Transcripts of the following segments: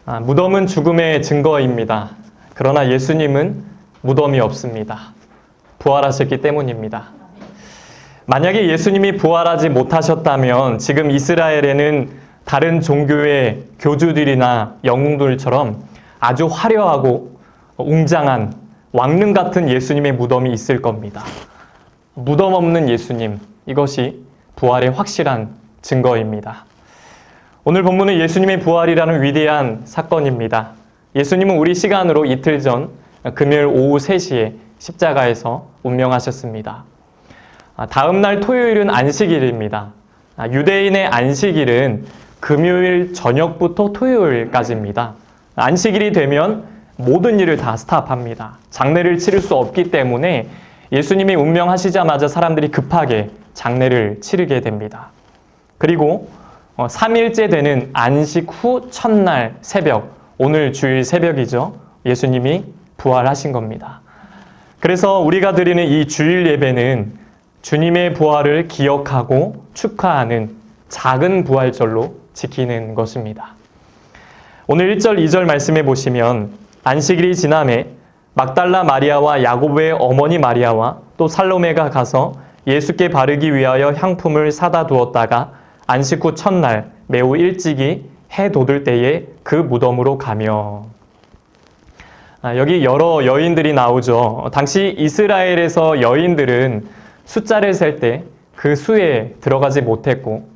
무덤은 죽음의 증거입니다. 그러나 예수님은 무덤이 없습니다. 부활하셨기 때문입니다. 만약에 예수님이 부활하지 못하셨다면 지금 이스라엘에는 다른 종교의 교주들이나 영웅들처럼 아주 화려하고 웅장한 왕릉 같은 예수님의 무덤이 있을 겁니다. 무덤 없는 예수님, 이것이 부활의 확실한 증거입니다. 오늘 본문은 예수님의 부활이라는 위대한 사건입니다. 예수님은 우리 시간으로 이틀 전 금요일 오후 3시에 십자가에서 운명하셨습니다. 다음 날 토요일은 안식일입니다. 유대인의 안식일은 금요일 저녁부터 토요일까지입니다. 안식일이 되면 모든 일을 다 스탑합니다. 장례를 치를 수 없기 때문에 예수님이 운명하시자마자 사람들이 급하게 장례를 치르게 됩니다. 그리고 3일째 되는 안식 후 첫날 새벽, 오늘 주일 새벽이죠. 예수님이 부활하신 겁니다. 그래서 우리가 드리는 이 주일 예배는 주님의 부활을 기억하고 축하하는 작은 부활절로 지키는 것입니다. 오늘 1절, 2절 말씀해 보시면 안식일이 지남에 막달라 마리아와 야고보의 어머니 마리아와 또 살로메가 가서 예수께 바르기 위하여 향품을 사다 두었다가 안식 후 첫날 매우 일찍이 해 돋을 때에 그 무덤으로 가며. 여기 여러 여인들이 나오죠. 당시 이스라엘에서 여인들은 숫자를 셀 때 그 수에 들어가지 못했고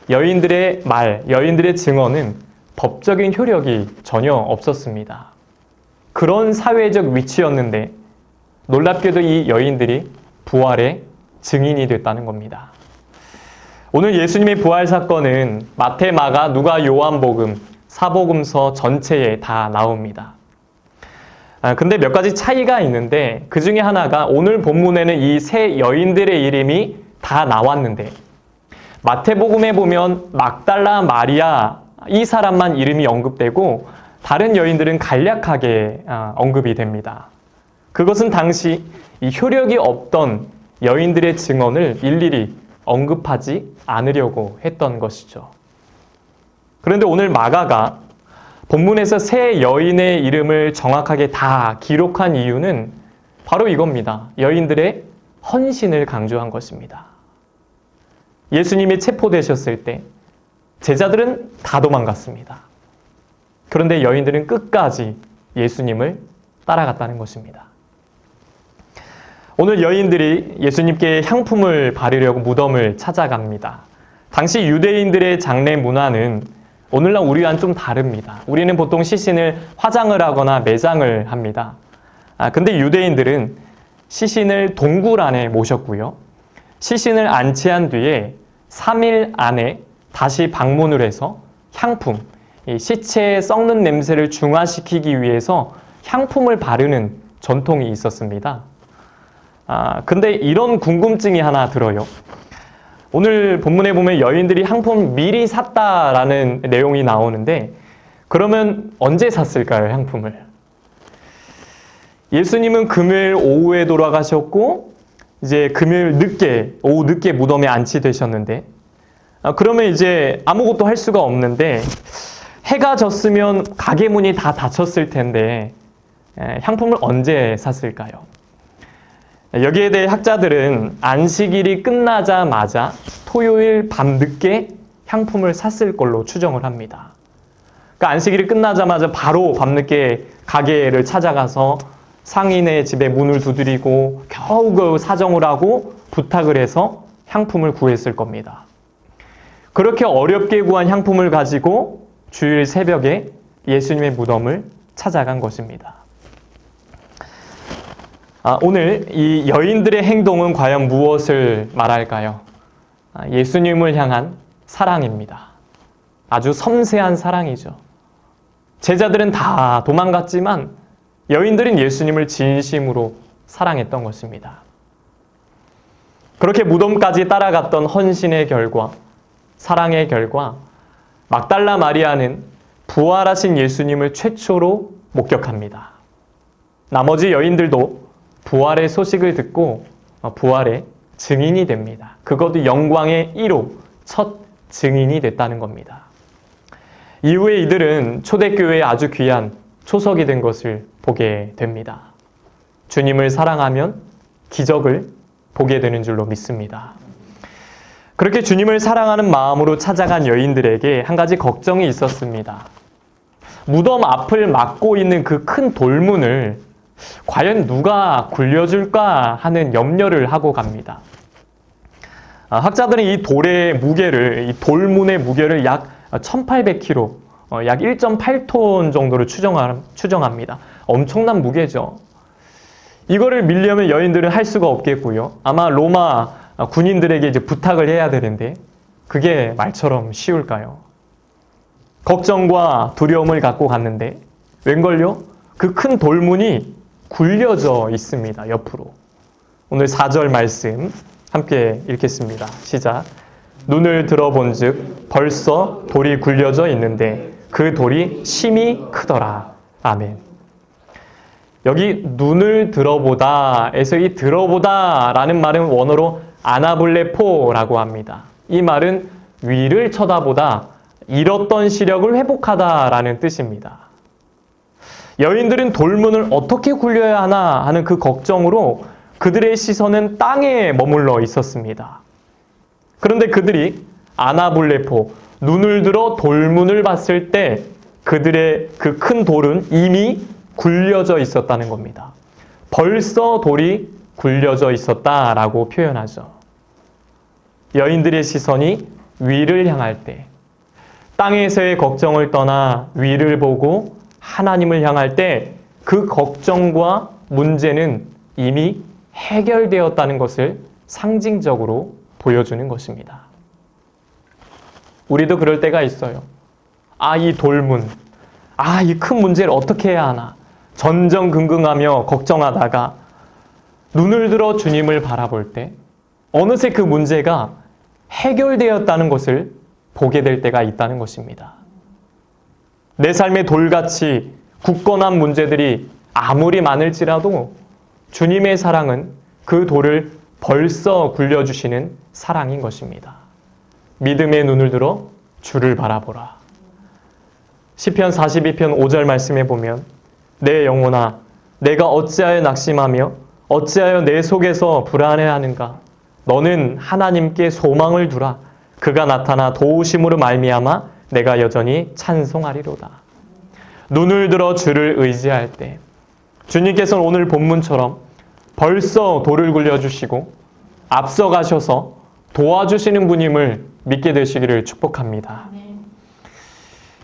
여인들의 말, 여인들의 증언은 법적인 효력이 전혀 없었습니다. 그런 사회적 위치였는데 놀랍게도 이 여인들이 부활의 증인이 됐다는 겁니다. 오늘 예수님의 부활 사건은 마태, 마가, 누가, 요한복음, 사복음서 전체에 다 나옵니다. 근데 몇 가지 차이가 있는데 그 중에 하나가 오늘 본문에는 이 세 여인들의 이름이 다 나왔는데 마태복음에 보면 막달라 마리아 이 사람만 이름이 언급되고 다른 여인들은 간략하게 언급이 됩니다. 그것은 당시 이 효력이 없던 여인들의 증언을 일일이 언급하지 않으려고 했던 것이죠. 그런데 오늘 마가가 본문에서 세 여인의 이름을 정확하게 다 기록한 이유는 바로 이겁니다. 여인들의 헌신을 강조한 것입니다. 예수님이 체포되셨을 때 제자들은 다 도망갔습니다. 그런데 여인들은 끝까지 예수님을 따라갔다는 것입니다. 오늘 여인들이 예수님께 향품을 바르려고 무덤을 찾아갑니다. 당시 유대인들의 장례 문화는 오늘날 우리와는 좀 다릅니다. 우리는 보통 시신을 화장을 하거나 매장을 합니다. 근데 유대인들은 시신을 동굴 안에 모셨고요. 시신을 안치한 뒤에 3일 안에 다시 방문을 해서 향품, 이 시체의 썩는 냄새를 중화시키기 위해서 향품을 바르는 전통이 있었습니다. 근데 이런 궁금증이 하나 들어요. 오늘 본문에 보면 여인들이 향품 미리 샀다라는 내용이 나오는데 그러면 언제 샀을까요, 향품을? 예수님은 금요일 오후에 돌아가셨고 이제 금요일 늦게, 오후 늦게 무덤에 안치되셨는데 그러면 이제 아무것도 할 수가 없는데 해가 졌으면 가게 문이 다 닫혔을 텐데 향품을 언제 샀을까요? 여기에 대해 학자들은 안식일이 끝나자마자 토요일 밤늦게 향품을 샀을 걸로 추정을 합니다. 그러니까 안식일이 끝나자마자 바로 밤늦게 가게를 찾아가서 상인의 집에 문을 두드리고 겨우겨우 사정을 하고 부탁을 해서 향품을 구했을 겁니다. 그렇게 어렵게 구한 향품을 가지고 주일 새벽에 예수님의 무덤을 찾아간 것입니다. 오늘 이 여인들의 행동은 과연 무엇을 말할까요? 예수님을 향한 사랑입니다. 아주 섬세한 사랑이죠. 제자들은 다 도망갔지만 여인들은 예수님을 진심으로 사랑했던 것입니다. 그렇게 무덤까지 따라갔던 헌신의 결과, 사랑의 결과, 막달라 마리아는 부활하신 예수님을 최초로 목격합니다. 나머지 여인들도 부활의 소식을 듣고 부활의 증인이 됩니다. 그것도 영광의 1호, 첫 증인이 됐다는 겁니다. 이후에 이들은 초대교회에 아주 귀한 초석이 된 것을 보게 됩니다. 주님을 사랑하면 기적을 보게 되는 줄로 믿습니다. 그렇게 주님을 사랑하는 마음으로 찾아간 여인들에게 한 가지 걱정이 있었습니다. 무덤 앞을 막고 있는 그 큰 돌문을 과연 누가 굴려줄까 하는 염려를 하고 갑니다. 학자들은 이 돌의 무게를, 이 돌문의 무게를 약 1800kg, 약 1.8톤 정도로 추정합니다. 엄청난 무게죠. 이거를 밀려면 여인들은 할 수가 없겠고요. 아마 로마 군인들에게 이제 부탁을 해야 되는데 그게 말처럼 쉬울까요? 걱정과 두려움을 갖고 갔는데 웬걸요? 그 큰 돌문이 굴려져 있습니다. 옆으로. 오늘 4절 말씀 함께 읽겠습니다. 시작. 눈을 들어본즉 벌써 돌이 굴려져 있는데 그 돌이 심히 크더라. 아멘. 여기 눈을 들어보다에서 이 들어보다라는 말은 원어로 아나블레포라고 합니다. 이 말은 위를 쳐다보다, 잃었던 시력을 회복하다라는 뜻입니다. 여인들은 돌문을 어떻게 굴려야 하나 하는 그 걱정으로 그들의 시선은 땅에 머물러 있었습니다. 그런데 그들이 아나블레포, 눈을 들어 돌문을 봤을 때 그들의 그 큰 돌은 이미 굴려져 있었다는 겁니다. 벌써 돌이 굴려져 있었다라고 표현하죠. 여인들의 시선이 위를 향할 때, 땅에서의 걱정을 떠나 위를 보고 하나님을 향할 때 그 걱정과 문제는 이미 해결되었다는 것을 상징적으로 보여주는 것입니다. 우리도 그럴 때가 있어요. 이 돌문, 이 큰 문제를 어떻게 해야 하나 전전긍긍하며 걱정하다가 눈을 들어 주님을 바라볼 때 어느새 그 문제가 해결되었다는 것을 보게 될 때가 있다는 것입니다. 내 삶의 돌같이 굳건한 문제들이 아무리 많을지라도 주님의 사랑은 그 돌을 벌써 굴려주시는 사랑인 것입니다. 믿음의 눈을 들어 주를 바라보라. 시편 42편 5절 말씀에 보면 내 영혼아 내가 어찌하여 낙심하며 어찌하여 내 속에서 불안해하는가. 너는 하나님께 소망을 두라. 그가 나타나 도우심으로 말미암아 내가 여전히 찬송하리로다. 눈을 들어 주를 의지할 때 주님께서는 오늘 본문처럼 벌써 돌을 굴려주시고 앞서가셔서 도와주시는 분임을 믿게 되시기를 축복합니다.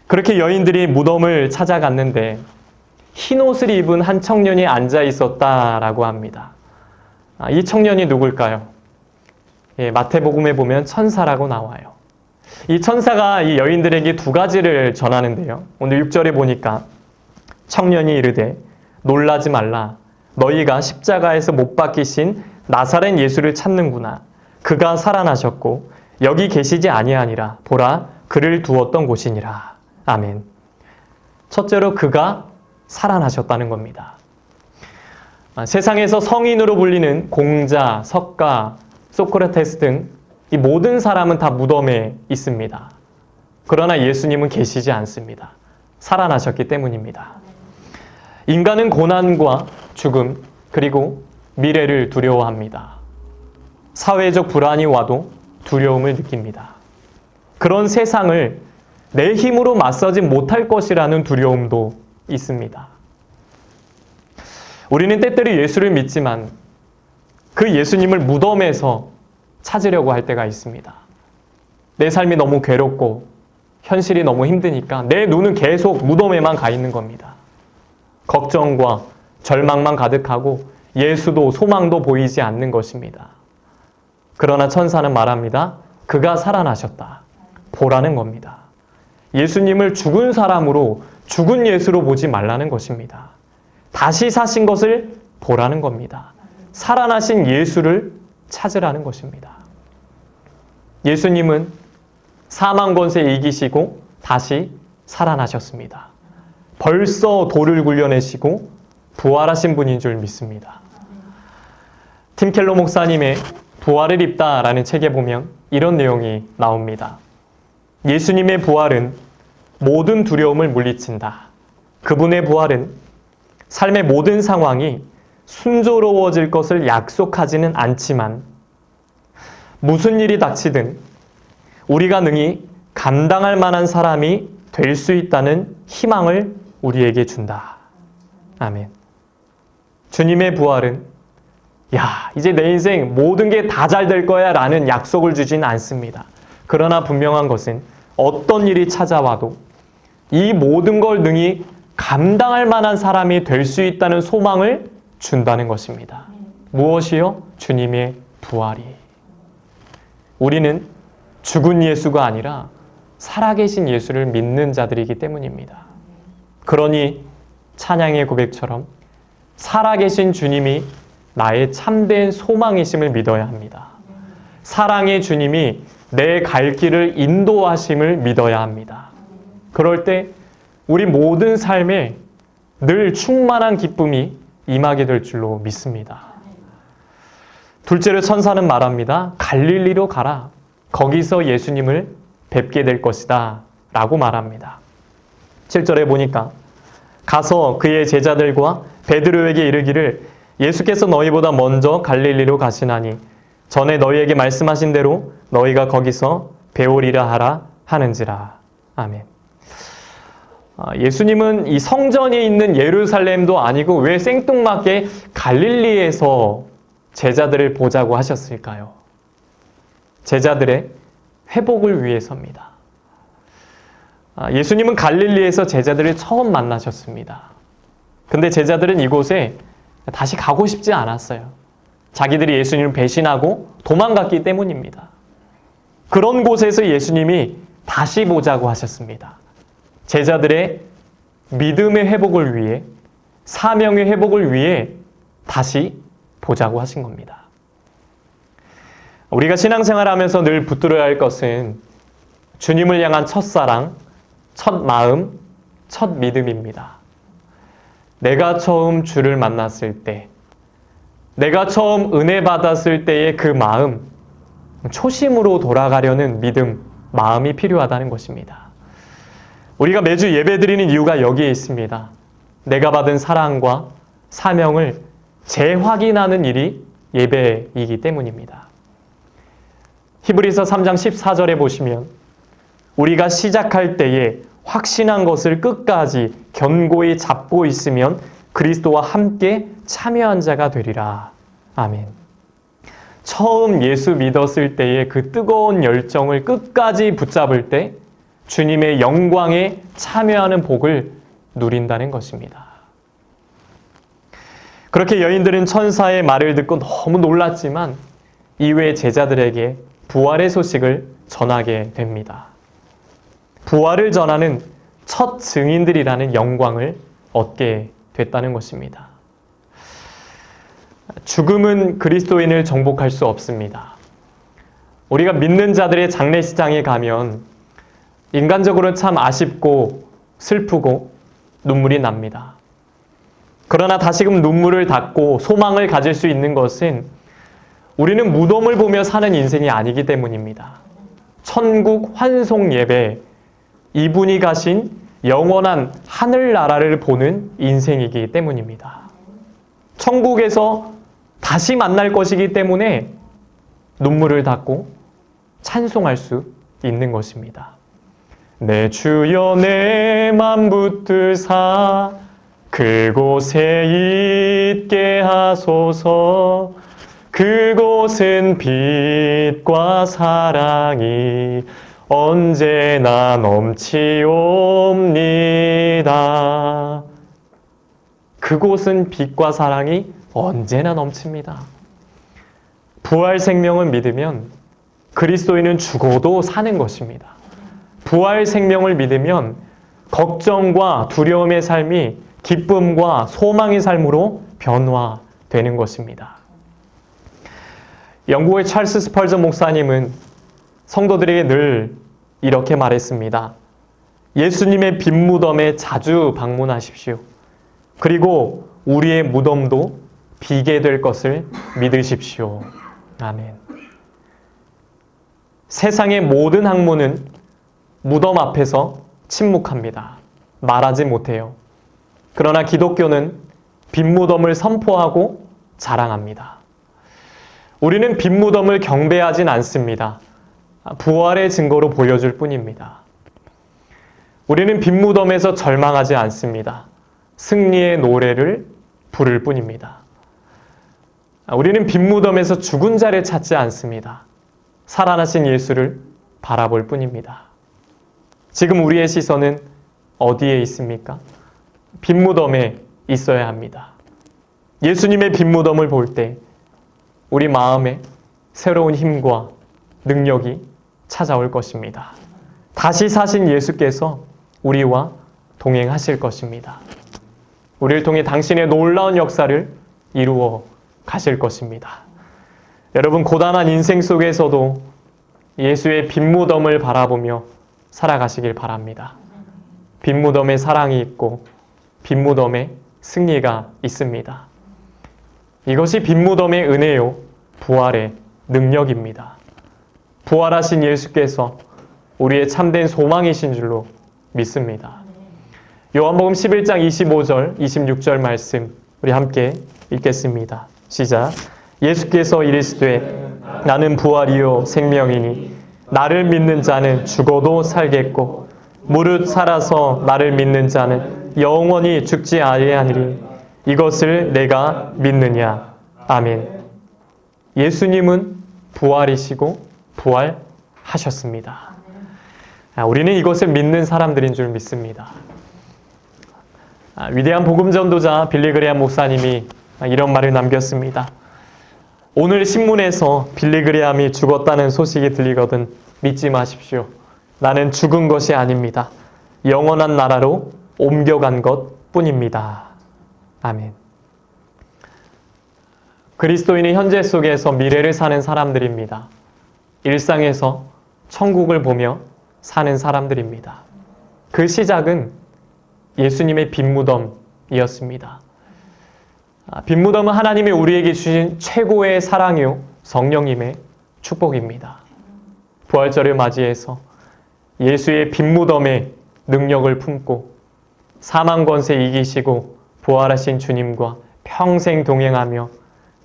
그렇게 여인들이 무덤을 찾아갔는데 흰 옷을 입은 한 청년이 앉아 있었다라고 합니다. 이 청년이 누굴까요? 마태복음에 보면 천사라고 나와요. 이 천사가 이 여인들에게 두 가지를 전하는데요. 오늘 6절에 보니까 청년이 이르되 놀라지 말라. 너희가 십자가에서 못 박히신 나사렛 예수를 찾는구나. 그가 살아나셨고 여기 계시지 아니하니라. 보라 그를 두었던 곳이니라. 아멘. 첫째로 그가 살아나셨다는 겁니다. 세상에서 성인으로 불리는 공자, 석가, 소크라테스 등 이 모든 사람은 다 무덤에 있습니다. 그러나 예수님은 계시지 않습니다. 살아나셨기 때문입니다. 인간은 고난과 죽음 그리고 미래를 두려워합니다. 사회적 불안이 와도 두려움을 느낍니다. 그런 세상을 내 힘으로 맞서지 못할 것이라는 두려움도 있습니다. 우리는 때때로 예수를 믿지만 그 예수님을 무덤에서 찾으려고 할 때가 있습니다. 내 삶이 너무 괴롭고 현실이 너무 힘드니까 내 눈은 계속 무덤에만 가 있는 겁니다. 걱정과 절망만 가득하고 예수도 소망도 보이지 않는 것입니다. 그러나 천사는 말합니다. 그가 살아나셨다. 보라는 겁니다. 예수님을 죽은 사람으로 죽은 예수로 보지 말라는 것입니다. 다시 사신 것을 보라는 겁니다. 살아나신 예수를 찾으라는 것입니다. 예수님은 사망 권세 이기시고 다시 살아나셨습니다. 벌써 돌을 굴려내시고 부활하신 분인 줄 믿습니다. 팀 켈러 목사님의 부활을 입다라는 책에 보면 이런 내용이 나옵니다. 예수님의 부활은 모든 두려움을 물리친다. 그분의 부활은 삶의 모든 상황이 순조로워질 것을 약속하지는 않지만 무슨 일이 닥치든 우리가 능히 감당할 만한 사람이 될 수 있다는 희망을 우리에게 준다. 아멘. 주님의 부활은 이제 내 인생 모든 게 다 잘 될 거야 라는 약속을 주진 않습니다. 그러나 분명한 것은 어떤 일이 찾아와도 이 모든 걸 능히 감당할 만한 사람이 될 수 있다는 소망을 준다는 것입니다. 무엇이요? 주님의 부활이. 우리는 죽은 예수가 아니라 살아계신 예수를 믿는 자들이기 때문입니다. 그러니 찬양의 고백처럼 살아계신 주님이 나의 참된 소망이심을 믿어야 합니다. 사랑의 주님이 내 갈 길을 인도하심을 믿어야 합니다. 그럴 때 우리 모든 삶에 늘 충만한 기쁨이 임하게 될 줄로 믿습니다. 둘째로 천사는 말합니다. 갈릴리로 가라. 거기서 예수님을 뵙게 될 것이다 라고 말합니다. 7절에 보니까 가서 그의 제자들과 베드로에게 이르기를 예수께서 너희보다 먼저 갈릴리로 가시나니 전에 너희에게 말씀하신 대로 너희가 거기서 배우리라 하라 하는지라. 아멘. 예수님은 이 성전이 있는 예루살렘도 아니고 왜 생뚱맞게 갈릴리에서 제자들을 보자고 하셨을까요? 제자들의 회복을 위해서입니다. 예수님은 갈릴리에서 제자들을 처음 만나셨습니다. 근데 제자들은 이곳에 다시 가고 싶지 않았어요. 자기들이 예수님을 배신하고 도망갔기 때문입니다. 그런 곳에서 예수님이 다시 보자고 하셨습니다. 제자들의 믿음의 회복을 위해, 사명의 회복을 위해 다시 보자고 하신 겁니다. 우리가 신앙생활하면서 늘 붙들어야 할 것은 주님을 향한 첫사랑, 첫 마음, 첫 믿음입니다. 내가 처음 주를 만났을 때, 내가 처음 은혜 받았을 때의 그 마음, 초심으로 돌아가려는 믿음, 마음이 필요하다는 것입니다. 우리가 매주 예배드리는 이유가 여기에 있습니다. 내가 받은 사랑과 사명을 재확인하는 일이 예배이기 때문입니다. 히브리서 3장 14절에 보시면 우리가 시작할 때에 확신한 것을 끝까지 견고히 잡고 있으면 그리스도와 함께 참여한 자가 되리라. 아멘. 처음 예수 믿었을 때의 그 뜨거운 열정을 끝까지 붙잡을 때 주님의 영광에 참여하는 복을 누린다는 것입니다. 그렇게 여인들은 천사의 말을 듣고 너무 놀랐지만 이외의 제자들에게 부활의 소식을 전하게 됩니다. 부활을 전하는 첫 증인들이라는 영광을 얻게 됐다는 것입니다. 죽음은 그리스도인을 정복할 수 없습니다. 우리가 믿는 자들의 장례식장에 가면 인간적으로 참 아쉽고 슬프고 눈물이 납니다. 그러나 다시금 눈물을 닦고 소망을 가질 수 있는 것은 우리는 무덤을 보며 사는 인생이 아니기 때문입니다. 천국 환송 예배, 이분이 가신 영원한 하늘나라를 보는 인생이기 때문입니다. 천국에서 다시 만날 것이기 때문에 눈물을 닦고 찬송할 수 있는 것입니다. 내 주여 내 맘 붙드사 그곳에 있게 하소서. 그곳은 빛과 사랑이 언제나 넘치옵니다. 그곳은 빛과 사랑이 언제나 넘칩니다. 부활 생명을 믿으면 그리스도인은 죽어도 사는 것입니다. 부활 생명을 믿으면 걱정과 두려움의 삶이 기쁨과 소망의 삶으로 변화되는 것입니다. 영국의 찰스 스펄전 목사님은 성도들에게 늘 이렇게 말했습니다. 예수님의 빈 무덤에 자주 방문하십시오. 그리고 우리의 무덤도 비게 될 것을 믿으십시오. 아멘. 세상의 모든 학문은 무덤 앞에서 침묵합니다. 말하지 못해요. 그러나 기독교는 빈무덤을 선포하고 자랑합니다. 우리는 빈무덤을 경배하진 않습니다. 부활의 증거로 보여줄 뿐입니다. 우리는 빈무덤에서 절망하지 않습니다. 승리의 노래를 부를 뿐입니다. 우리는 빈무덤에서 죽은 자를 찾지 않습니다. 살아나신 예수를 바라볼 뿐입니다. 지금 우리의 시선은 어디에 있습니까? 빈무덤에 있어야 합니다. 예수님의 빈무덤을 볼 때 우리 마음에 새로운 힘과 능력이 찾아올 것입니다. 다시 사신 예수께서 우리와 동행하실 것입니다. 우리를 통해 당신의 놀라운 역사를 이루어 가실 것입니다. 여러분, 고단한 인생 속에서도 예수의 빈무덤을 바라보며 살아가시길 바랍니다. 빈무덤에 사랑이 있고 빈무덤에 승리가 있습니다. 이것이 빈무덤의 은혜요, 부활의 능력입니다. 부활하신 예수께서 우리의 참된 소망이신 줄로 믿습니다. 요한복음 11장 25절, 26절 말씀 우리 함께 읽겠습니다. 시작. 예수께서 이르시되 나는 부활이요 생명이니 나를 믿는 자는 죽어도 살겠고 무릇 살아서 나를 믿는 자는 영원히 죽지 아니하리니 이것을 내가 믿느냐. 아멘. 예수님은 부활이시고 부활하셨습니다. 우리는 이것을 믿는 사람들인 줄 믿습니다. 위대한 복음전도자 빌리그레암 목사님이 이런 말을 남겼습니다. 오늘 신문에서 빌리그레암이 죽었다는 소식이 들리거든 믿지 마십시오. 나는 죽은 것이 아닙니다. 영원한 나라로 옮겨간 것 뿐입니다. 아멘. 그리스도인은 현재 속에서 미래를 사는 사람들입니다. 일상에서 천국을 보며 사는 사람들입니다. 그 시작은 예수님의 빈무덤이었습니다. 빈무덤은 하나님이 우리에게 주신 최고의 사랑이요 성령님의 축복입니다. 부활절을 맞이해서 예수의 빈무덤의 능력을 품고 사망 권세 이기시고 부활하신 주님과 평생 동행하며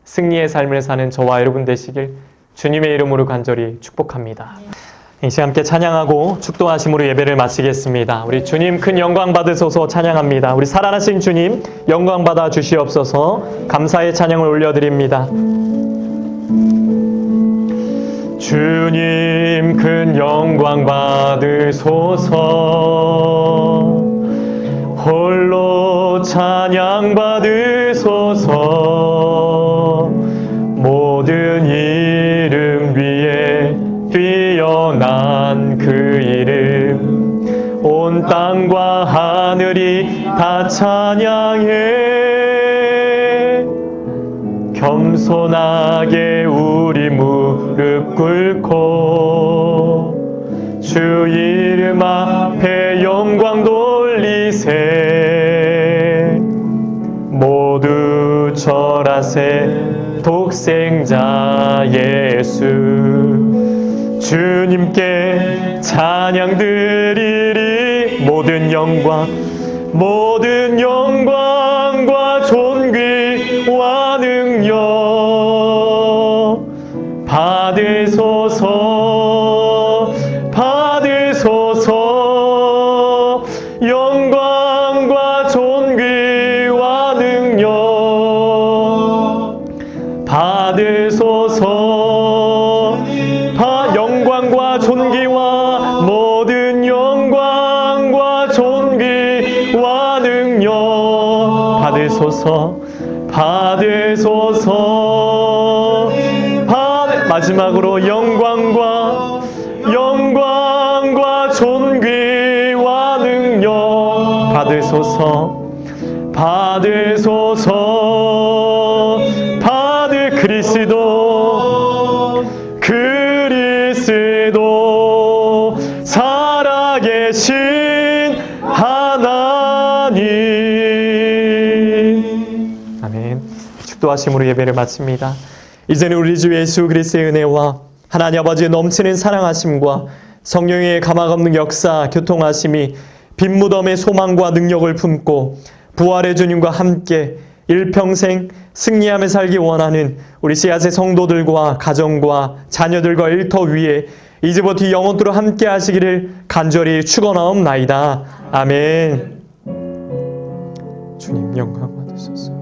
승리의 삶을 사는 저와 여러분 되시길 주님의 이름으로 간절히 축복합니다. 이 시간 함께 찬양하고 축도하심으로 예배를 마치겠습니다. 우리 주님 큰 영광 받으소서. 찬양합니다. 우리 살아나신 주님 영광 받아 주시옵소서. 감사의 찬양을 올려드립니다. 주님 큰 영광 받으소서. 홀로 찬양 받으소서. 모든 이름 위에 뛰어난 그 이름 온 땅과 하늘이 다 찬양해. 겸손하게 우리 무릎 꿇고 주 이름 앞에 영광 돌리세. 모두 절하세 독생자 예수. 주님께 찬양 드리리. 모든 영광과 존귀와 능력 받으소서. 영광과 존귀와 능력 받으소서. 영광과 존귀와 모든 영광과 존귀와 능력 받으소서. 마지막으로 영광과 존귀와 능력 받으소서. 그리스도 살아계신 하나님. 아멘. 축도하심으로 예배를 마칩니다. 이제는 우리 주 예수 그리스도의 은혜와 하나님 아버지의 넘치는 사랑하심과 성령의 감화없는 역사 교통하심이 빈 무덤의 소망과 능력을 품고 부활의 주님과 함께 일평생 승리하며 살기 원하는 우리 씨앗의 성도들과 가정과 자녀들과 일터 위에 이제부터 영원토록 함께 하시기를 간절히 축원하옵나이다. 아멘. 주님 영광 받으소서.